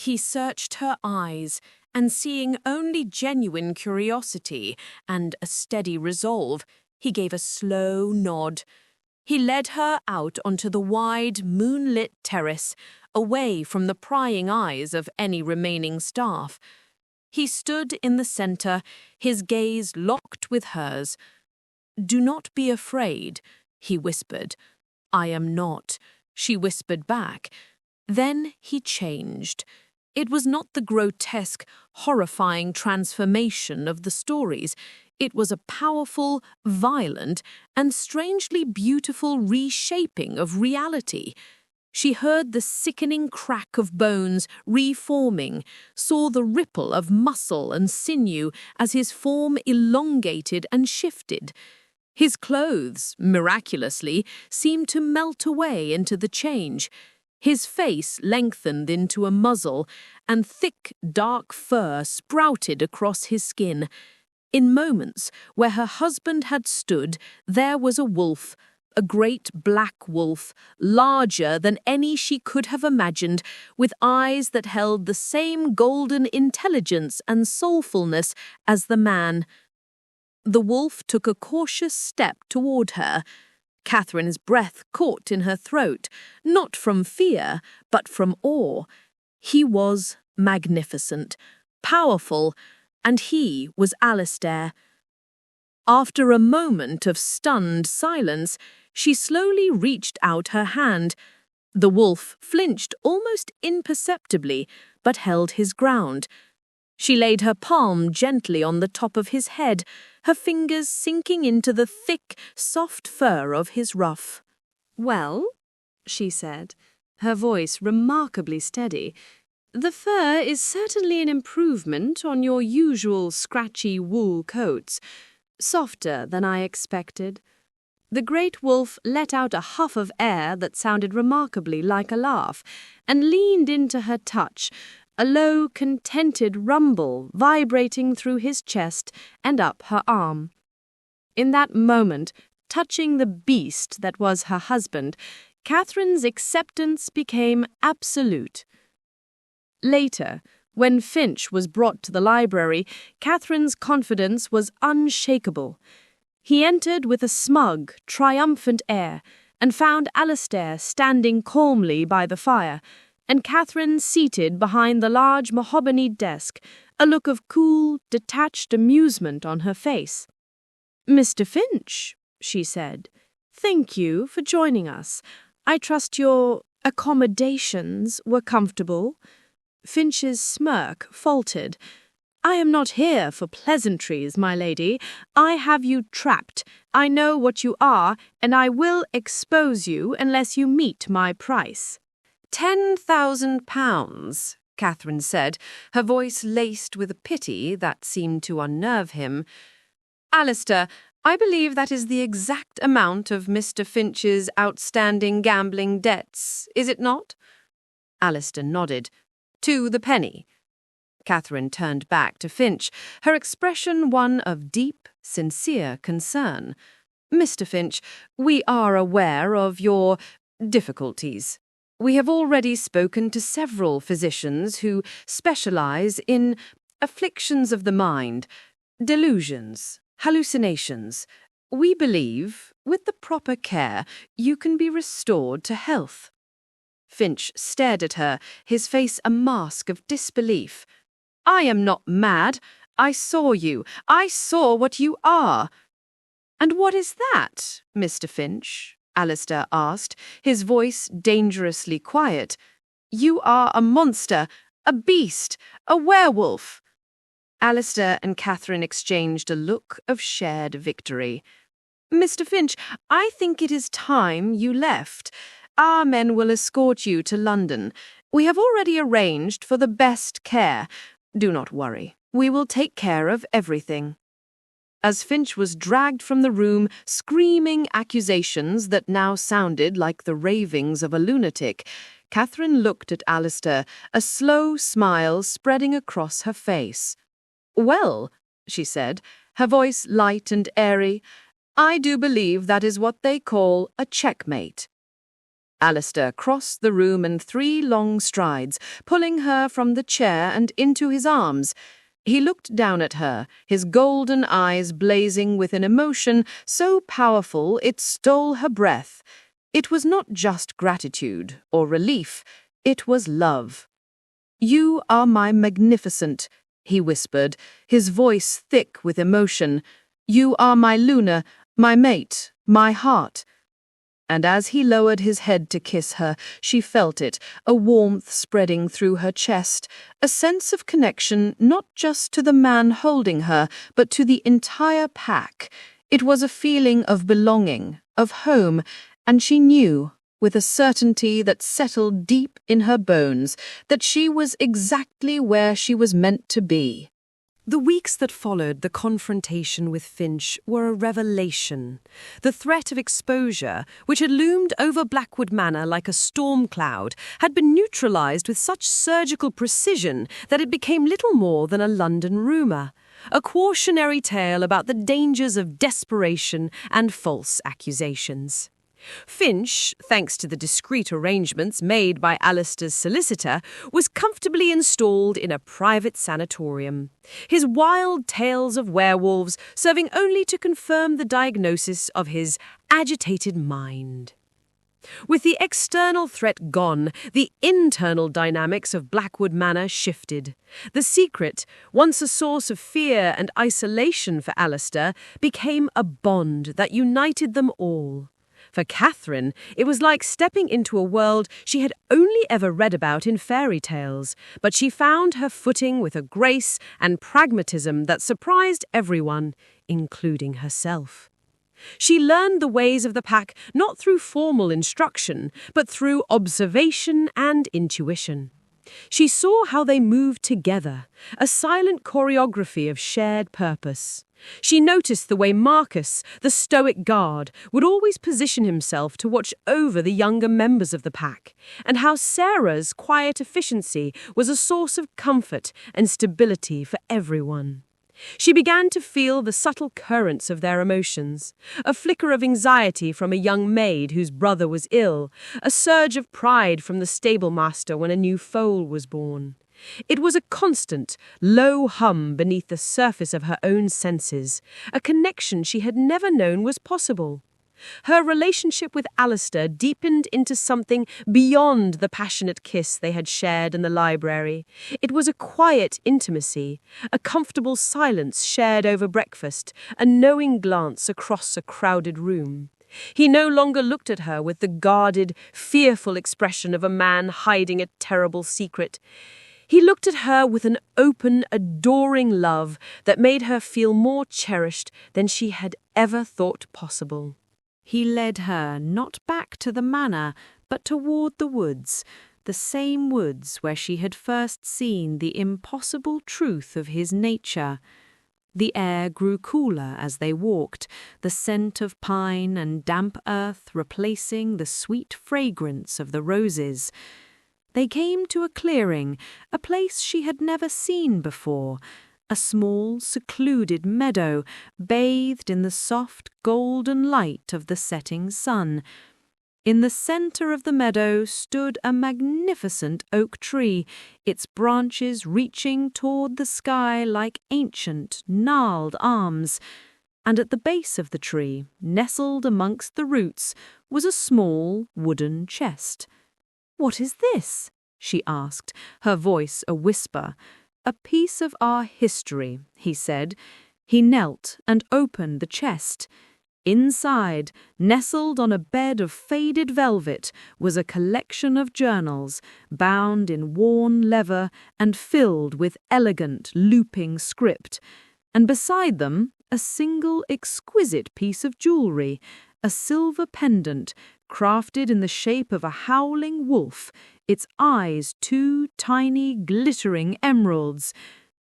He searched her eyes, and seeing only genuine curiosity and a steady resolve, he gave a slow nod. He led her out onto the wide, moonlit terrace, away from the prying eyes of any remaining staff. He stood in the centre, his gaze locked with hers. "Do not be afraid," he whispered. "I am not," she whispered back. Then he changed. It was not the grotesque, horrifying transformation of the stories. It was a powerful, violent, and strangely beautiful reshaping of reality. She heard the sickening crack of bones reforming, saw the ripple of muscle and sinew as his form elongated and shifted. His clothes, miraculously, seemed to melt away into the change. His face lengthened into a muzzle, and thick, dark fur sprouted across his skin. In moments where her husband had stood, there was a wolf, a great black wolf, larger than any she could have imagined, with eyes that held the same golden intelligence and soulfulness as the man. The wolf took a cautious step toward her. Catherine's breath caught in her throat, not from fear, but from awe. He was magnificent, powerful, and he was Alistair. After a moment of stunned silence, she slowly reached out her hand. The wolf flinched almost imperceptibly, but held his ground. She laid her palm gently on the top of his head, her fingers sinking into the thick, soft fur of his ruff. "Well," she said, her voice remarkably steady, "the fur is certainly an improvement on your usual scratchy wool coats. Softer than I expected." The great wolf let out a huff of air that sounded remarkably like a laugh, and leaned into her touch, a low, contented rumble vibrating through his chest and up her arm. In that moment, touching the beast that was her husband, Catherine's acceptance became absolute. Later, when Finch was brought to the library, Catherine's confidence was unshakable. He entered with a smug, triumphant air, and found Alistair standing calmly by the fire, and Catherine seated behind the large mahogany desk, a look of cool, detached amusement on her face. "Mr. Finch," she said, "thank you for joining us. I trust your accommodations were comfortable." Finch's smirk faltered. "I am not here for pleasantries, my lady. I have you trapped. I know what you are, and I will expose you unless you meet my price." £10,000, Catherine said, her voice laced with a pity that seemed to unnerve him. "Alistair, I believe that is the exact amount of Mr. Finch's outstanding gambling debts, is it not?" Alistair nodded. "To the penny." Catherine turned back to Finch, her expression one of deep, sincere concern. "Mr. Finch, we are aware of your difficulties. We have already spoken to several physicians who specialize in afflictions of the mind, delusions, hallucinations. We believe, with the proper care, you can be restored to health." Finch stared at her, his face a mask of disbelief. "I am not mad. I saw you. I saw what you are." "And what is that, Mr. Finch?" Alistair asked, his voice dangerously quiet. "You are a monster, a beast, a werewolf." Alistair and Catherine exchanged a look of shared victory. "Mr. Finch, I think it is time you left. Our men will escort you to London. We have already arranged for the best care. Do not worry. We will take care of everything." As Finch was dragged from the room, screaming accusations that now sounded like the ravings of a lunatic, Catherine looked at Alistair, a slow smile spreading across her face. "Well," she said, her voice light and airy, "I do believe that is what they call a checkmate." Alistair crossed the room in 3 long strides, pulling her from the chair and into his arms. He looked down at her, his golden eyes blazing with an emotion so powerful it stole her breath. It was not just gratitude or relief, it was love. "You are my magnificent," he whispered, his voice thick with emotion. "You are my Luna, my mate, my heart." And as he lowered his head to kiss her, she felt it, a warmth spreading through her chest, a sense of connection not just to the man holding her, but to the entire pack. It was a feeling of belonging, of home, and she knew, with a certainty that settled deep in her bones, that she was exactly where she was meant to be. The weeks that followed the confrontation with Finch were a revelation. The threat of exposure, which had loomed over Blackwood Manor like a storm cloud, had been neutralised with such surgical precision that it became little more than a London rumour, a cautionary tale about the dangers of desperation and false accusations. Finch, thanks to the discreet arrangements made by Alistair's solicitor, was comfortably installed in a private sanatorium, his wild tales of werewolves serving only to confirm the diagnosis of his agitated mind. With the external threat gone, the internal dynamics of Blackwood Manor shifted. The secret, once a source of fear and isolation for Alistair, became a bond that united them all. For Catherine, it was like stepping into a world she had only ever read about in fairy tales, but she found her footing with a grace and pragmatism that surprised everyone, including herself. She learned the ways of the pack not through formal instruction, but through observation and intuition. She saw how they moved together, a silent choreography of shared purpose. She noticed the way Marcus, the stoic guard, would always position himself to watch over the younger members of the pack, and how Sarah's quiet efficiency was a source of comfort and stability for everyone. She began to feel the subtle currents of their emotions, a flicker of anxiety from a young maid whose brother was ill, a surge of pride from the stable master when a new foal was born. It was a constant, low hum beneath the surface of her own senses, a connection she had never known was possible. Her relationship with Alistair deepened into something beyond the passionate kiss they had shared in the library. It was a quiet intimacy, a comfortable silence shared over breakfast, a knowing glance across a crowded room. He no longer looked at her with the guarded, fearful expression of a man hiding a terrible secret. He looked at her with an open, adoring love that made her feel more cherished than she had ever thought possible. He led her not back to the manor, but toward the woods, the same woods where she had first seen the impossible truth of his nature. The air grew cooler as they walked, the scent of pine and damp earth replacing the sweet fragrance of the roses. They came to a clearing, a place she had never seen before, a small, secluded meadow, bathed in the soft, golden light of the setting sun. In the centre of the meadow stood a magnificent oak tree, its branches reaching toward the sky like ancient, gnarled arms. And at the base of the tree, nestled amongst the roots, was a small wooden chest. "What is this?" she asked, her voice a whisper. "A piece of our history," he said. He knelt and opened the chest. Inside, nestled on a bed of faded velvet, was a collection of journals, bound in worn leather and filled with elegant, looping script. And beside them, a single exquisite piece of jewellery, a silver pendant, crafted in the shape of a howling wolf, its eyes 2 tiny, glittering emeralds.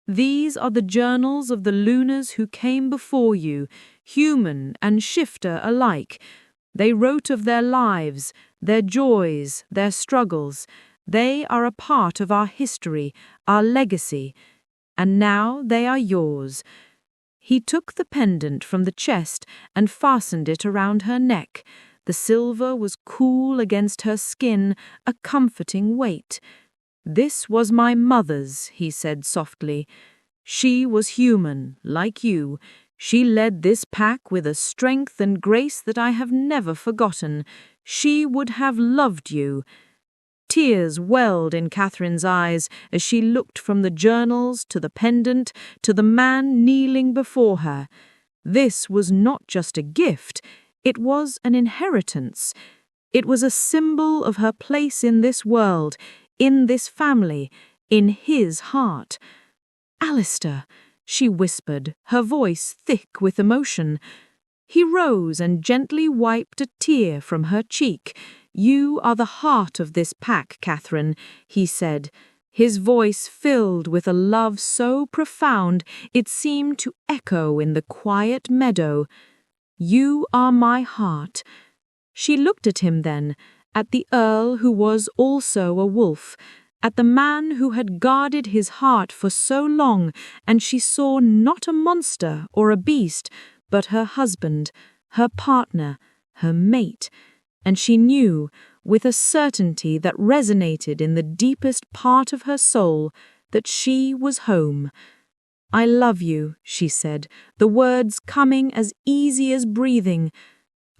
"These are the journals of the Lunas who came before you, human and shifter alike. They wrote of their lives, their joys, their struggles. They are a part of our history, our legacy. And now they are yours." He took the pendant from the chest and fastened it around her neck. The silver was cool against her skin, a comforting weight. "This was my mother's," he said softly. "She was human, like you. She led this pack with a strength and grace that I have never forgotten. She would have loved you." Tears welled in Catherine's eyes as she looked from the journals to the pendant to the man kneeling before her. This was not just a gift, it was an inheritance. It was a symbol of her place in this world, in this family, in his heart. "Alistair," she whispered, her voice thick with emotion. He rose and gently wiped a tear from her cheek. "You are the heart of this pack, Catherine," he said, his voice filled with a love so profound it seemed to echo in the quiet meadow. "You are my heart." She looked at him then, at the Earl who was also a wolf, at the man who had guarded his heart for so long, and she saw not a monster or a beast, but her husband, her partner, her mate, and she knew, with a certainty that resonated in the deepest part of her soul, that she was home. "I love you," she said, the words coming as easy as breathing.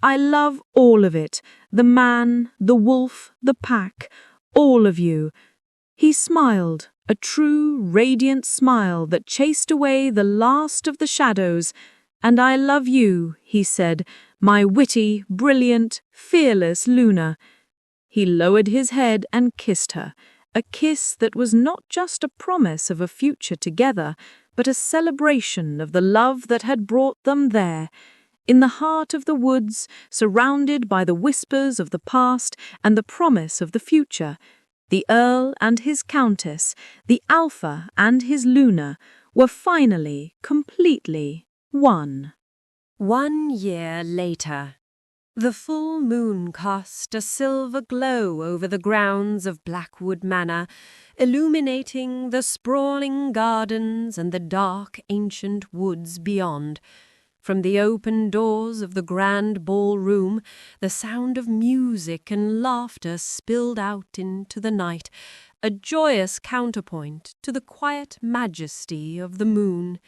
"I love all of it, the man, the wolf, the pack, all of you." He smiled, a true, radiant smile that chased away the last of the shadows. "And I love you," he said, "my witty, brilliant, fearless Luna." He lowered his head and kissed her, a kiss that was not just a promise of a future together, but a celebration of the love that had brought them there, in the heart of the woods, surrounded by the whispers of the past and the promise of the future. The Earl and his Countess, the Alpha and his Luna, were finally, completely one. 1 year later. The full moon cast a silver glow over the grounds of Blackwood Manor, illuminating the sprawling gardens and the dark ancient woods beyond. From the open doors of the grand ballroom, the sound of music and laughter spilled out into the night, a joyous counterpoint to the quiet majesty of the moon.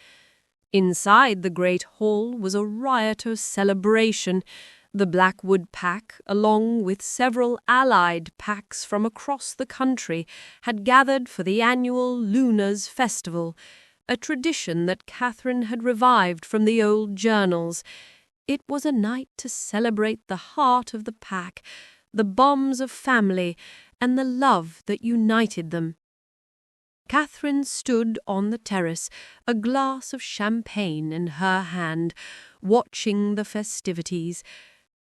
Inside the great hall was a riotous celebration. The Blackwood pack, along with several allied packs from across the country, had gathered for the annual Luna's Festival, a tradition that Catherine had revived from the old journals. It was a night to celebrate the heart of the pack, the bonds of family, and the love that united them. Catherine stood on the terrace, a glass of champagne in her hand, watching the festivities.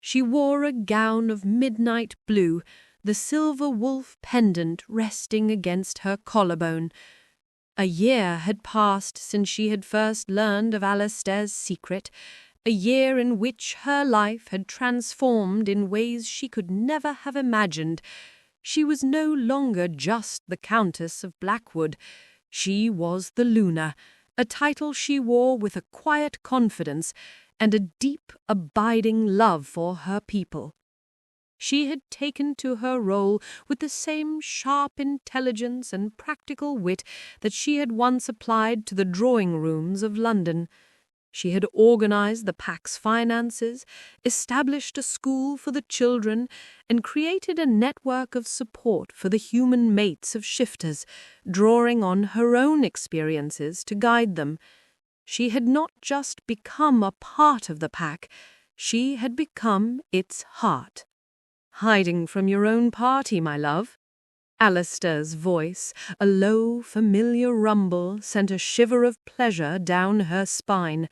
She wore a gown of midnight blue, the silver wolf pendant resting against her collarbone. A year had passed since she had first learned of Alistair's secret, a year in which her life had transformed in ways she could never have imagined. She was no longer just the Countess of Blackwood. She was the Luna, a title she wore with a quiet confidence and a deep, abiding love for her people. She had taken to her role with the same sharp intelligence and practical wit that she had once applied to the drawing-rooms of London. She had organized the pack's finances, established a school for the children, and created a network of support for the human mates of shifters, drawing on her own experiences to guide them. She had not just become a part of the pack, she had become its heart. "Hiding from your own party, my love?" Alistair's voice, a low, familiar rumble, sent a shiver of pleasure down her spine.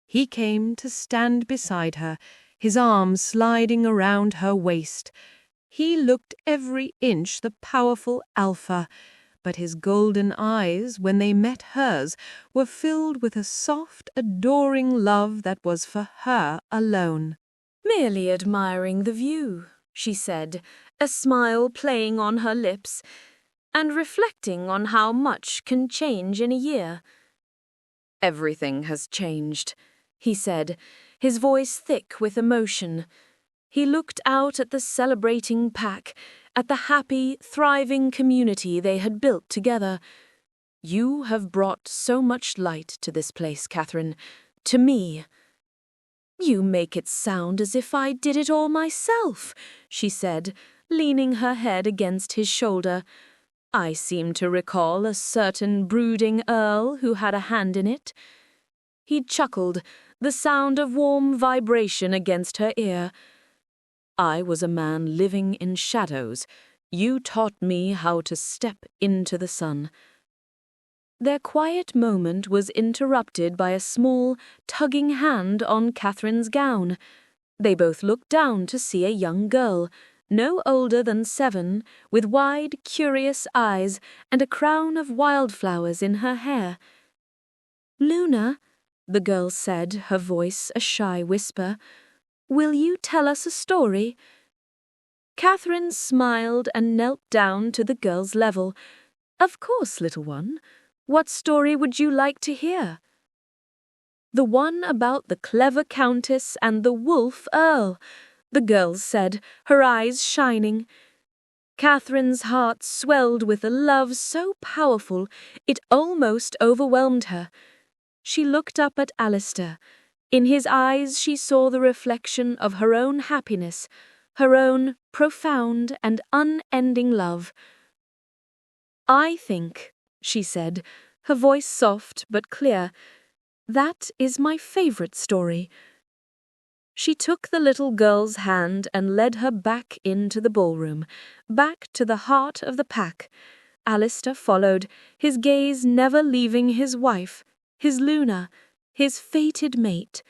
He came to stand beside her, his arms sliding around her waist. He looked every inch the powerful Alpha, but his golden eyes, when they met hers, were filled with a soft, adoring love that was for her alone. "Merely admiring the view," she said, a smile playing on her lips, "and reflecting on how much can change in a year." "Everything has changed," he said, his voice thick with emotion. He looked out at the celebrating pack, at the happy, thriving community they had built together. "You have brought so much light to this place, Catherine. To me." "You make it sound as if I did it all myself," she said, leaning her head against his shoulder. "I seem to recall a certain brooding earl who had a hand in it." He chuckled, the sound of warm vibration against her ear. "I was a man living in shadows. You taught me how to step into the sun." Their quiet moment was interrupted by a small, tugging hand on Catherine's gown. They both looked down to see a young girl, no older than 7, with wide, curious eyes and a crown of wildflowers in her hair. "Luna," the girl said, her voice a shy whisper, "will you tell us a story?" Catherine smiled and knelt down to the girl's level. "Of course, little one. What story would you like to hear?" "The one about the clever Countess and the wolf Earl," the girl said, her eyes shining. Catherine's heart swelled with a love so powerful it almost overwhelmed her. She looked up at Alistair. In his eyes she saw the reflection of her own happiness, her own profound and unending love. "I think," she said, her voice soft but clear, "that is my favorite story." She took the little girl's hand and led her back into the ballroom, back to the heart of the pack. Alistair followed, his gaze never leaving his wife, his Luna, his fated mate.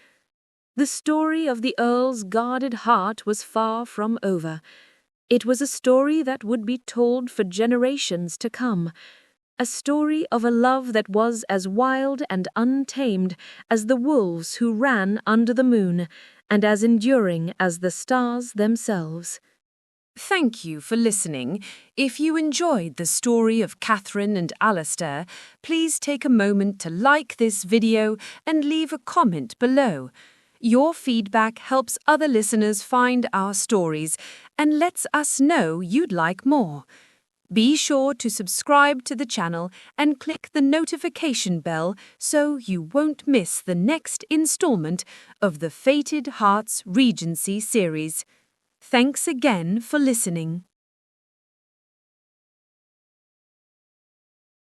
The story of the Earl's guarded heart was far from over. It was a story that would be told for generations to come, a story of a love that was as wild and untamed as the wolves who ran under the moon, and as enduring as the stars themselves. Thank you for listening. If you enjoyed the story of Catherine and Alistair, please take a moment to like this video and leave a comment below. Your feedback helps other listeners find our stories and lets us know you'd like more. Be sure to subscribe to the channel and click the notification bell so you won't miss the next installment of the Fated Hearts Regency series. Thanks again for listening.